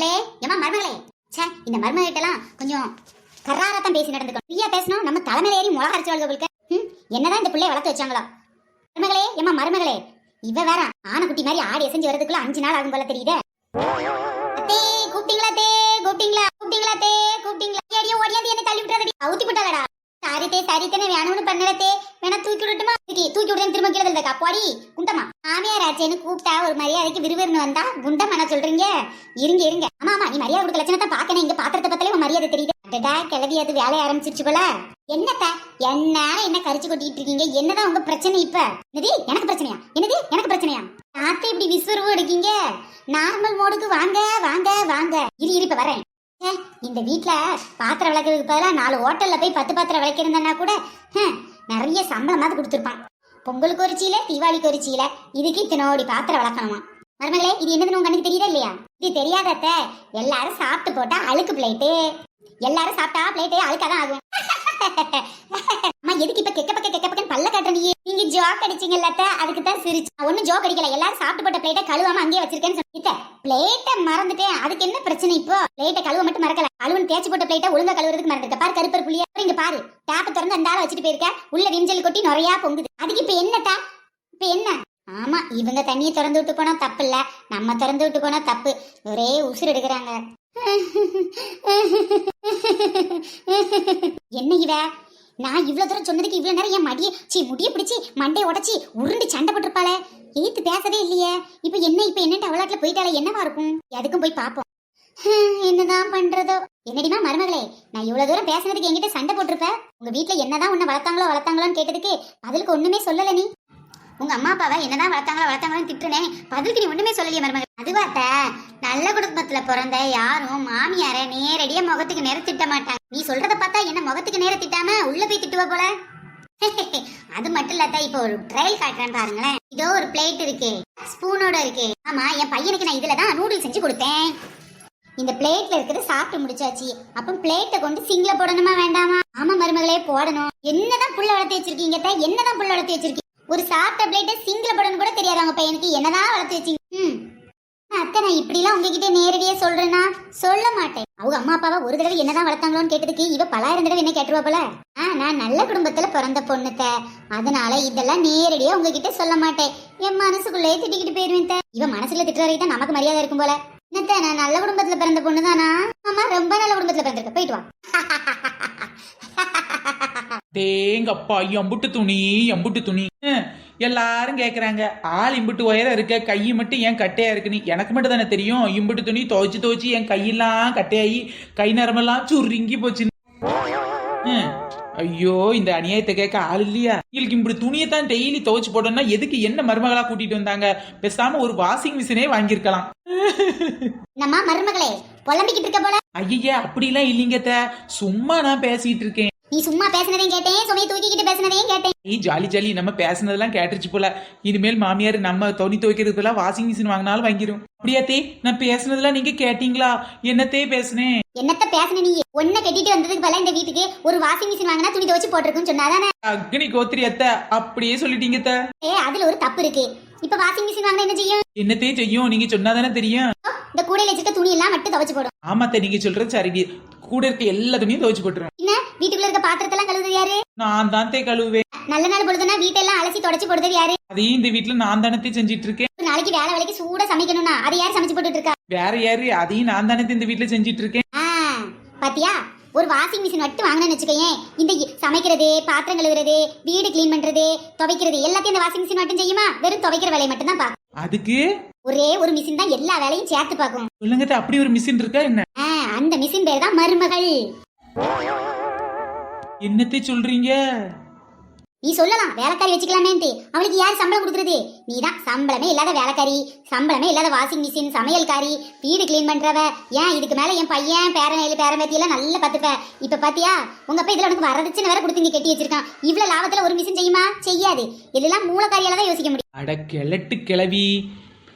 மருமகளே ஏமா மருமகளே, சே இந்த மருமகிட்டலாம் கொஞ்சம் கராரத்தான் பேசி நடந்துக்கணும். ஃப்ரீயா பேசணும். நம்ம தலைமையில ஏறி முளக அரைச்சவளுக்கு என்னதான் இந்த பிள்ளைய வளர்த்து வச்சாங்களோ. மருமகளே ஏமா மருமகளே, இவ வேற ஆனைக்குட்டி மாதிரி ஆடி எசைஞ்சு வரதுக்குள்ள 5 நாள் ஆகும் போல தெரியுதே. அத்தே கூப்பிட்டீங்களா? தே கூப்பிட்டீங்களா? கூப்பிட்டீங்களா? தே கூப்பிட்டீங்களா? அடியோ ஓடியாந்து என்ன தள்ளி விட்டுறதடி, அவுத்தி விட்டாளடா. சரித்தே வேணும்னு பண்ணலத்தே, வேணா தூக்கி விடட்டுமா? தூக்கி விடுறேன் திரும்ப கீழே இருந்த அப்பாடி குண்டமா மாமியார் ஆச்சேன்னு கூப்பிட்டா ஒரு மரியாதைக்கு விறுவிறுன்னு வந்தா குண்டமா என்ன சொல்றீங்க? இருங்க ஆமா நீ மரியாதை கொடுக்க லட்சணத்தை பாக்கணும். இங்க பாத்திரத்தை பத்தாலே உன் மரியாதை தெரியுது. அடடா கிளவி, அது வேலைய ஆரம்பிச்சிருச்சு போல. என்னத்த என்ன கரிச்சு கொட்டிட்டு இருக்கீங்க? என்னதான் உங்க பிரச்சனை இப்ப? என்னது எனக்கு பிரச்சனையா? என்னது எனக்கு பிரச்சனையா? நாத்தே இப்படி விசுறுவு எடுக்கீங்க. நார்மல் மோடுக்கு வாங்க வாங்க வாங்க. இரு இப்ப வரேன். இந்த வீட்டுல பாத்திரம் விளக்குறதுக்கு பதிலா 4 ஹோட்டல்ல போய் 10 பாத்திரம் விளக்கிருந்தா கூட நிறைய சம்பளமாவது கொடுத்துருப்பான். பொங்கலுக்கு ஒரு சீலை, தீபாவளிக்கு ஒரு சீலை, இதுக்கு இத்தனோடி பாத்திரம் விளக்கணுமா? மருமகளே இது என்னதுன்னு உங்க கண்ணுக்கு தெரியுதா இல்லையா? இது தெரியாதத்த. எல்லாரும் சாப்பிட்டு போட்டா அழுக்கு பிளேட்டு, எல்லாரும் சாப்பிட்டா பிளேட்டே அழுக்காதான் ஆகும். அம்மா எதுக்கு இப்ப கெக்க பல்ல காட்டுறீங்க? நீங்க ஜோக் அடிச்சீங்கல்ல, அதுக்கு தான் சிரிச்சு. ஒன்னும் ஜோக் அடிக்கல. எல்லாரும் சாப்பிட்டு போட்ட பிளேட்டை கழுவாம அங்கேயே வச்சிருக்கேன்னு சொல்லிட்டு பிளேட்டை மறந்துட்டேன். அதுக்கு என்ன பிரச்சனை இப்போ? பிளேட்டை கழுவ மட்டும் மறக்கல, கழுவன் தேய்ச்சி போட்ட பிளேட்டை ஒழுங்கா கழுவுறதுக்கு மறந்துட்ட. பாரு கருப்பர் புள்ளியா, இங்க பாரு டேப்பை திறந்து அந்த ஆளை வச்சுட்டு போயிருக்க, உள்ள விஞ்சல் கொட்டி நிறையா பொங்குது. அதுக்கு இப்ப என்னட்டா? இப்ப என்ன? ஆமா இவங்க தண்ணியை திறந்து விட்டு போனா தப்பு இல்ல, நம்ம திறந்து விட்டு போனா தப்பு. ஒரே உசுறு எடுக்கிறாங்க. என்ன இவ? நான் இவ்வளவு தூரம் சொன்னதுக்கு இவ்வளவு நேரம் என் முடிய பிடிச்சி மண்டையை உடச்சி உருண்டு சண்டை போட்டிருப்பாளே. எதிர்த்து பேசவே இல்லையே. இப்ப என்னட்டு அவளாட்டுல போயிட்டாலே என்னவா இருக்கும்? எதுக்கும் போய் பாப்போம். என்னதான் பண்றதோ. என்னடிமா மருமகளே, நான் இவ்வளவு தூரம் பேசுனதுக்கு என்கிட்ட சண்டை போட்டிருப்ப. உங்க வீட்டுல என்னதான் உன்னை வளர்த்தாங்களோன்னு கேட்டதுக்கு பதிலுக்கு ஒண்ணுமே சொல்லல. நீ உங்க அம்மா அப்பாவை என்னதான் வளர்த்தாங்களோன்னு திட்டுனேன், பதிலுக்கு நீ ஒண்ணுமே சொல்லலையே மருமகள். அதுவாத்த நல்ல குடும்பத்துல பிறந்த யாரும் மாமியார நேரடியா முகத்துக்கு நேர திட்ட மாட்டாங்க. நீ சொல்றத பார்த்தா என்ன முகத்துக்கு நேர திட்டாம உள்ள போய் திட்டுவ போல. அது மட்டும் இல்லத்தா, இப்போ ஒரு ட்ரையல் காட்டுறேன் பாருங்களேன். இதோ ஒரு பிளேட் இருக்கு, ஸ்பூனோட இருக்கு. ஆமா என் பையனுக்கு நான் இதுலதான் நூடுல்ஸ் செஞ்சு கொடுத்தேன். இந்த பிளேட்ல இருக்கிறது சாப்பிட்டு முடிச்சாச்சு. அப்ப பிளேட்டை கொண்டு சிங்க்ல போடணுமா வேண்டாமா? ஆமா மருமகளே போடணும். என்னதான் புள்ள வளர்த்து வச்சிருக்கீங்க? என்னதான் புள்ள வளர்த்து வச்சிருக்கீங்க? ஒரு சாப்பிட்ட பிளேட்டை சிங்க்ல போடணும் கூட தெரியாது அவங்க பையனுக்கு. என்னதான் வளர்த்து வச்சீங்க? அத்தை நான் இப்படிலாம் உங்ககிட்ட நேரடியா சொல்றேன்னா சொல்ல மாட்டேன். அவங்க அம்மா அப்பாவை ஒரு தடவை என்னதான் வளர்த்தாங்களோன்னு கேட்டதுக்கு இவ 1000 தடவை என்ன கேட்டுருவா போல. நான் நல்ல குடும்பத்துல பிறந்த பொண்ணுத்த, அதனால இதெல்லாம் நேரடியா உங்ககிட்ட சொல்ல மாட்டேன். என் மனசுக்குள்ளே திட்டிக்கிட்டு போயிருவேன். இவ மனசுல திட்டுற வரைக்கும் நமக்கு மரியாதை இருக்கும் போல. என்னத்த நான் நல்ல குடும்பத்துல பிறந்த பொண்ணுதானா? ஆமா ரொம்ப நல்ல குடும்பத்துல பிறந்திருக்க. போயிட்டு வா. தேங்கப்பா எம்புட்டு துணி எல்லாரும் கேக்குறாங்க. ஆள் இம்புட்டு உயரம் இருக்க, கை மட்டும் ஏன் கட்டையா இருக்குன்னு. எனக்கு மட்டும் தானே தெரியும். இம்புட்டு துணி துவைச்சு என் கையெல்லாம் கட்டையாகி கை நரம்பெல்லாம் சுருங்கி போச்சு. ஐயோ இந்த அநியாயத்தை கேட்க ஆள் இல்லையா? இவளுக்கு இப்படி துணியை தான் டெய்லி துவைச்சு போடணும்னா எதுக்கு என்ன மருமகளா கூட்டிட்டு வந்தாங்க? பேசாம ஒரு வாஷிங் மிஷினே வாங்கியிருக்கலாம். நம்ம மருமகளே புலம்பிக்கிட்டு இருக்க போல. ஐயா அப்படிலாம் இல்லைங்க, சும்மா நான் பேசிட்டு இருக்கேன். நீ சும்மா பேசினதையும் கேட்டேன், சுமையை தூக்கிக்கிட்டு பேசினதையும் கேட்டேன். நீ ஜாலி நம்ம பேசினதெல்லாம் கேட்டுருச்சு போல. இனிமேல் மாமியார் நம்ம துணி துவைக்கிறதுக்கெல்லாம் வாஷிங் மிஷின் வாங்கினாலும் வாங்கிரும். அப்படியாத்தே நான் பேசினதெல்லாம் நீங்க கேட்டீங்களா? என்னத்தே பேசுனேன்? என்னத்த பேசுன நீ? ஒன்ன கட்டிட்டு வந்ததுக்கு பல இந்த வீட்டுக்கு ஒரு வாஷிங் மிஷின் வாங்கினா துணி துவைச்சு போட்டிருக்குன்னு சொன்னாதானே? அக்னி கோத்திரி அத்த அப்படியே சொல்லிட்டீங்க. அதுல ஒரு தப்பு இருக்கு. இப்ப வாஷிங் மிஷின் வாங்கினா என்ன செய்யும்? என்னத்தே செய்யும்? நீங்க சொன்னாதானே தெரியும். இந்த கூடையில வச்சிருக்க துணி எல்லாம் மட்டும் துவைச்சு போடும். ஆமாத்த நீங்க சொல்றது சரி. கூட இருக்க எல்லா துணியும் துவைச்சு போட்டுரும். என்ன வீட்டுக்குள்ள இருக்க பாத்திரத்தெல்லாம் கழுவுறது யாரு? நான் தான் கழுவுவேன். நல்ல நாள் பொழுதுனா வீட்டெல்லாம் அலசி தொடச்சு போடுறது யாரு? அதையும் இந்த வீட்டுல நான் தானே செஞ்சிட்டு இருக்கேன். நாளைக்கு வேலைக்கு சூடா சமைக்கணும்னா அதை யாரு சமைச்சு போட்டுட்டு இருக்கா? வேற யாரு? அதையும் நான் தானே இந்த வீட்டுல செஞ்சிட்டு இருக்கேன். பாத்தியா? ஒரு வாஷிங் மிஷின் மட்டும் வாங்கினேன்னு வச்சுக்கேன், இந்த சமைக்கிறது, பாத்திரம் கழுவுறது, வீடு கிளீன் பண்றது, துவைக்கிறது எல்லாத்தையும் இந்த வாஷிங் மிஷின் மட்டும் செய்யுமா? வெறும் துவைக்கிற வேலையை மட்டும் தான் பாக்கும். அதுக்கு ஒரே ஒரு மிஷின் தான் எல்லா வேலையும் சேர்த்து பாக்கும். சொல்லுங்க அப்படி ஒரு மிஷின் இருக்கா என்ன? அந்த மிஷின் பேர் தான் மருமகள். என்னத்தை சொல்றீங்க? நீ சொல்லலாம் வேலைக்காரி வச்சுக்கலாமேன்ட்டு. அவளுக்கு யார் சம்பளம் கொடுக்குறது? நீதான் சம்பளமே இல்லாத வேலைக்காரி, சம்பளமே இல்லாத வாஷிங் மிஷின், சமையல்காரி, வீடு கிளீன் பண்றவ. ஏன் இதுக்கு மேல என் பையன் பேரம்பேத்தி எல்லாம் நல்லா பாத்துப்ப. இப்ப பாத்தியா உங்க அப்பா இதுல உனக்கு வரதட்சணை வேற கொடுத்து கட்டி வச்சிருக்கான். இவ்வளவு லாபத்துல ஒரு மிஷின் செய்யுமா? செய்யாது. இதெல்லாம் மூலக்காரியால தான் யோசிக்க முடியும். அட கிழட்டு கிளவி,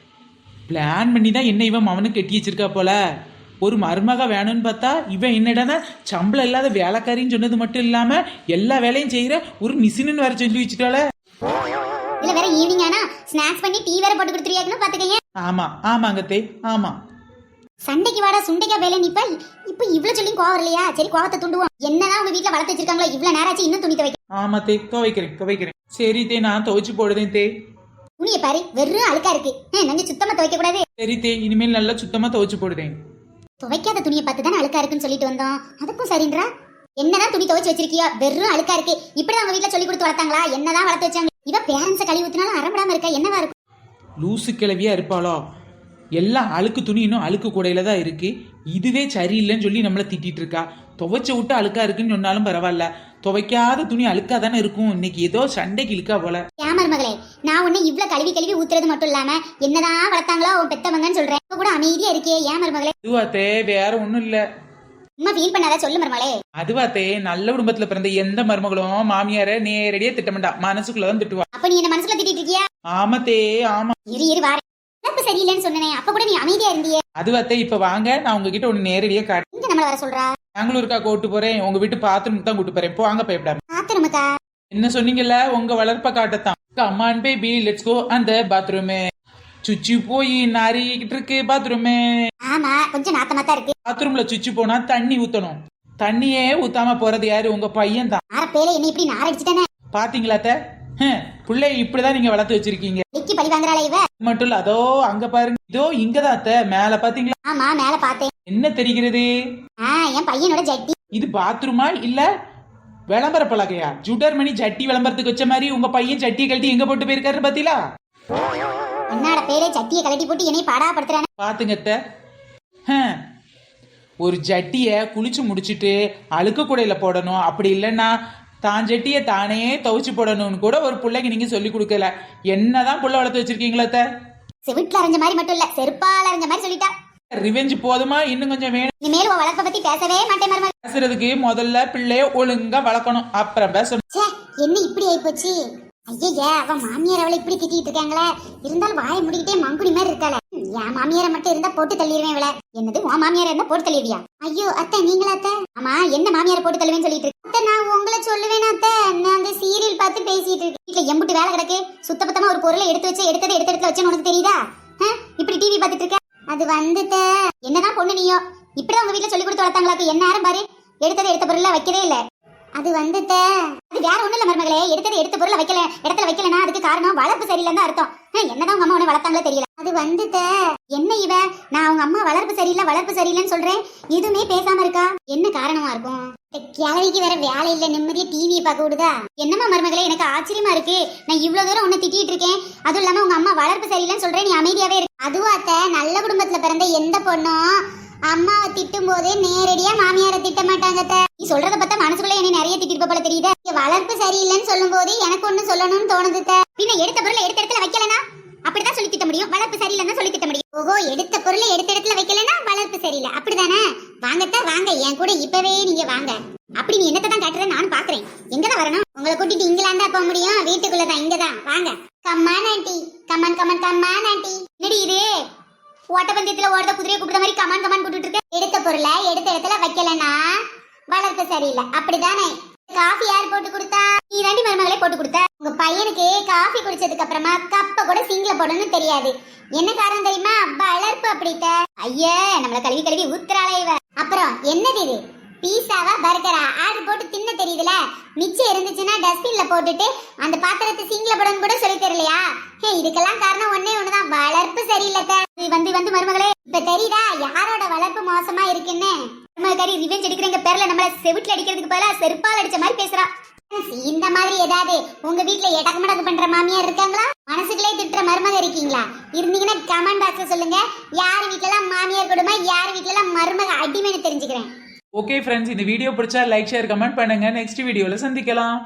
பிளான் பண்ணி தான் என்ன இவன் அவனுக்கு கட்டி வச்சிருக்கா போல. ஒரு மருமக வேணும்னு பார்த்தா இவன் என்னடானா சம்பளம் இல்லாத வேலைக்காரின்னு சொன்னது மட்டும் இல்லாம எல்லா வேலையும் செய்யற ஒரு மிஷின்னு வேற சொல்லி வச்சுட்டால. இல்ல வேற ஈவினிங் ஆனா ஸ்நாக்ஸ் பண்ணி டீ வேற போட்டு கொடுத்துறியாக்குன்னு பாத்துக்கங்க. ஆமாங்க தே, ஆமா. சண்டைக்கு வாடா சுண்டைக்கா வேலை நிப்ப. இப்ப இவ்வளவு சொல்லி கோவம் இல்லையா? சரி கோவத்தை தூண்டுவோம். என்னதான் உங்க வீட்டுல வளர்த்து வச்சிருக்காங்களோ இவ்வளவு நேரம் ஆச்சு இன்னும் துணி துவைக்க. ஆமா தே, துவைக்கிறேன். சரி தே, நான் துவைச்சு போடுதேன் தே. துணியை பாரு வெறும் அழுக்கா இருக்கு. கொஞ்சம் சுத்தமா துவைக்க கூடாது? சரி தே, இனிமேல் நல்லா சுத்தமா துவைச்சு போடுதேன். துவைக்காத துணியை பார்த்து தானே அழுக்கா இருக்குன்னு சொல்லிட்டு வந்தோம். அதுக்கும் சரின்றா. என்னதான் துணி துவைச்சு வச்சிருக்கியோ வெறும் அழுக்கா இருக்கு. இப்படிதான் அவங்க வீட்டுல சொல்லி கொடுத்து வளர்த்தாங்களா? என்னதான் வளர்த்து வச்சாங்க? இவ பேரண்ட்ஸை கழுவி ஊத்தினாலும் அறப்படாம இருக்கா? என்னவா இருக்கும்? லூசு கிளவியா இருப்பாளோ? எல்லாம் அழுக்கு துணி இன்னும் அழுக்கு கூடையில தான் இருக்கு. இதுவே சரியில்லைன்னு சொல்லி நம்மளை திட்டிட்டு இருக்கா. துவைச்ச விட்டு அழுக்கா இருக்குன்னு சொன்னாலும் பரவாயில்ல, துவைக்காத துணி அழுக்கா தானே இருக்கும். இன்னைக்கு ஏதோ சண்டைக்கு இழுக்கா போல. ஏமர் மகளே, நான் உன்னை இவ்வளவு கழுவி ஊத்துறது மட்டும் இல்லாம என்னதான் வளர்த்தாங்களோ அவன் பெத்தவங்கன்னு சொல்றேன். இப்ப கூட அமைதியா இருக்கே ஏமர் மகளே. அதுவாத்தே, வேற ஒண்ணும் இல்ல. சும்மா ஃபீல் பண்ணாத சொல்லு மருமகளே. அதுவாத்தே, நல்ல குடும்பத்துல பிறந்த எந்த மருமகளும் மாமியார நேரடியா திட்டமாட்டா, மனசுக்குள்ளதான் திட்டுவா. அப்ப நீ என்ன மனசுல திட்டிட்டு இருக்கியா? ஆமாத்தே, ஆமா. இரு வார சரியில்லைன்னு சொன்னேன். அப்ப கூட நீ அமைதியா இருந்தியே. அதுவாத்தே, இப்ப வாங்க, நான் உங்ககிட்ட ஒண்ணு நேரடியா காட்டு. இங்க நம்மள வர சொல்றா? பெங்களூருக்கா கூட்டு போறேன். உங்க வீட்டு பாத்ரூம் தான் கூட்டு போறேன். வாங்க, பயப்படாம. பாத்ரூமுக்கா? என்ன சொன்னீங்கல்ல, உங்க வளர்ப்ப காட்டத்தான். கமான் பேபி, லெட்ஸ் கோ அந்த பாத்ரூமே. சுச்சி போய் நாரிக்கிட்டு இருக்கு பாத்ரூமே. ஆமா, கொஞ்சம் நாத்தமா தான் இருக்கு. பாத்ரூம்ல சுச்சி போனா தண்ணி ஊத்தணும். தண்ணியே ஊத்தாம போறது யாரு? உங்க பையன் தான். ஆற பேல என்ன இப்படி நாரடிச்சிட்டானே. பாத்தீங்களா அத்தை? பிள்ளை இப்படிதான் நீங்க வளர்த்து வச்சிருக்கீங்க. வெக்கி பழி வாங்குறாளே இவ. மட்டும் இல்ல, அதோ அங்க பாருங்க, இதோ இங்கதான் அத்தை, மேல பாத்தீங்களா? ஆமா, மேல பார்த்தேன். என்ன தெரிகிறது? என் பையனோட ஜட்டி. இது பாத்ரூமா இல்ல விளம்பர பலகையா? ஜுடர்மணி ஜட்டி விளம்பரத்துக்கு வச்ச மாதிரி உங்க பையன் ஜட்டியை கழட்டி எங்க போட்டு போயிருக்காரு பாத்தீங்களா? என்னோட பேரே ஜட்டியை கழட்டி போட்டு என்னை பாடாப்படுத்துறானே. பாத்துங்க அத்தை, ஒரு ஜட்டிய குளிச்சு முடிச்சிட்டு அழுக்கு கூடையில போடணும். அப்படி இல்லைன்னா தான் ஜட்டியை தானே துவைச்சு போடணும்னு கூட ஒரு பிள்ளைக்கு நீங்க சொல்லி கொடுக்கல. என்னதான் புள்ள வளர்த்து வச்சிருக்கீங்களா அத்தை? செவிட்ல அரைஞ்ச மாதிரி மட்டும் இல்ல, செருப்பால அரைஞ்ச மாதிரி சொல்லிட்டா. ரிவெஞ்ச் போதுமா? இன்னும் கொஞ்சம் வேணும். இனிமேல் உன் வளர்ப்பை பத்தி பேசவே மாட்டேன் மருமக. பேசுறதுக்கு முதல்ல பிள்ளைய ஒழுங்கா வளர்க்கணும், அப்புறம் பேசணும். என்ன இப்படி ஆயிப்போச்சு? ஐயா, அவன் மாமியார் அவளை இப்படி திட்டிட்டு இருக்காங்களே. இருந்தாலும் வாயை முடிக்கிட்டே மங்குடி மாதிரி இருக்காளே. என் மாமியாரை மட்டும் இருந்தா போட்டு தள்ளிடுவேன் இவளை. என்னது உன் மாமியார இருந்தா போட்டு தள்ளிடுவியா? ஐயோ அத்தை, நீங்களா அத்தை? ஆமா, என்ன மாமியாரை போட்டு தள்ளுவேன்னு சொல்லிட்டு இருக்கு அத்தை. நான் உங்களை சொல்லுவேன் அத்தை. நான் அந்த சீரியல் பார்த்து பேசிட்டு இருக்கேன். வீட்டுல எம்புட்டு வேலை கிடக்கு. சுத்தபத்தமா ஒரு பொருளை எடுத்து வச்சு எடுத்த இடத்துல வச்சு உனக்கு தெரியுதா? இப்படி டிவி பார்த்துட்டு இருக்க. அது வந்துட்ட என்னதான் பொண்ணு நீயோ? இப்படிதான் உங்க வீட்டுல சொல்லி கொடுத்து வளர்த்தாங்களாக்கு. என்ன நேரம் பாரு, எடுத்த பொருளை வைக்கவே இல்லை. அது வந்துட்ட அது வேற ஒண்ணு இல்ல மருமகளே. எடுத்த பொருளை வைக்கல இடத்துல வைக்கலன்னா அதுக்கு காரணம் வளர்ப்பு சரியில்லைன்னு தான் அர்த்தம். என்னதான் உங்க அம்மா உன்னை வளர்த்தாங்களே தெரியல. அது வந்துட்ட என்ன இவ, நான் உங்க அம்மா வளர்ப்பு சரியில்லைன்னு சொல்றேன், எதுவுமே பேசாம இருக்கா. என்ன காரணமா இருக்கும்? கிழவிக்கு வேற வேலை இல்ல, நிம்மதியா டிவியை பார்க்க விடுதா? என்னமா மருமகளே, எனக்கு ஆச்சரியமா இருக்கு. நான் இவ்வளவு தூரம் உன்னை திட்டிட்டு இருக்கேன், அதுவும் இல்லாம உங்க அம்மா வளர்ப்பு சரியில்லைன்னு சொல்றேன், நீ அமைதியாவே இருக்கு. அதுவும் அத்தை, நல்ல குடும்பத்துல பிறந்த எந்த பொண்ணும் அம்மாவை திட்டும் போதே நேரடியா மாமியாரை திட்ட மாட்டாங்க. நீ சொல்றத பார்த்தா மனசுக்குள்ள என்ன நிறைய திட்டிருப்ப போல தெரியுது. வளர்ப்பு சரியில்லைன்னு சொல்லும் போது எனக்கு ஒண்ணு சொல்லணும்னு தோணுது. பின்ன எடுத்த பொருளை எடுத்த இடத்துல வைக்கலனா அப்படிதான் சொல்லி திட்ட முடியும். வளர்ப்பு சரியில்லைன்னு சொல்லி திட்ட முடியும். ஓஹோ, எடுத்த பொருளை எடுத்த இடத்துல வைக்கலனா வளர்ப்பு சரியில்லை, அப்படிதானே? வாங்கத்தான் வாங்க, என் கூட இப்பவே நீங்க வாங்க. அப்படி நீ என்னத்தான் காட்டுறத நான் பாக்குறேன். எங்கதான் வரணும்? உங்களை கூட்டிட்டு இங்கிலாந்தா போக முடியும்? வீட்டுக்குள்ளதான், இங்கதான் வாங்க. Come on aunty, come on aunty. என்னடி இது ஓட்டப்பந்தயத்துல ஓடுற குதிரையை கூப்பிட்ட மாதிரி கமான் கூப்பிட்டு இருக்க? எடுத்த பொருளை எடுத்த இடத்துல வைக்கலனா வளர்ப்பு சரியில்லை, அப்படிதானே? காஃபி யார் போட்டு கொடுத்தா? நீ தாண்டி மருமகளே போட்டு கொடுத்த. உங்க பையனுக்கு காஃபி குடிச்சதுக்கு அப்புறமா கப்ப கூட சிங்க்ல போடணும்னு தெரியாது. என்ன காரணம் தெரியுமா? வளர்ப்பு அப்படித்த. ஐயா, நம்மள கழுவி ஊத்துறாளே இவ. அப்புறம் என்னது இது? பீஸாவா பர்கரா ஆர்டர் போட்டு தின்ன தெரியுதுல? மிச்சம் இருந்துச்சுன்னா டஸ்ட்பின்ல போட்டுட்டு அந்த பாத்திரத்தை சிங்க்ல போடணும் கூட சொல்லி தரலையா? இதுக்கெல்லாம் காரணம் ஒன்னே ஒண்ணுதான், வளர்ப்பு சரியில்லை. வந்து மருமகளே, இப்ப தெரியுதா யாரோட வளர்ப்பு மோசமா இருக்குன்னு? மருமகரி ரிவெஞ்ச் எடுக்கிறங்க பேர்ல நம்மள செவிட்ல அடிக்கிறதுக்கு பதிலா செருப்பால் அடிச்ச மாதிரி பேசுறா. இந்த மாதிரி ஏதாவது உங்க வீட்டுல எடக்கு மடக்கு பண்ற மாமியார் இருக்காங்களா? மனசுக்குள்ளே திட்டுற மருமக இருக்கீங்களா? இருந்தீங்கன்னா கமெண்ட் பாக்ஸ்ல சொல்லுங்க. யார் வீட்டுல எல்லாம் மாமியார் கொடுமை, யார் வீட்டுல எல்லாம் மருமக அடிமைன்னு தெரிஞ்சுக்கிறேன். ஓகே ஃப்ரெண்ட்ஸ், இந்த வீடியோ பிடிச்சா லைக் ஷேர் கமெண்ட் பண்ணுங்க. நெக்ஸ்ட் வீடியோல சந்திக்கலாம்.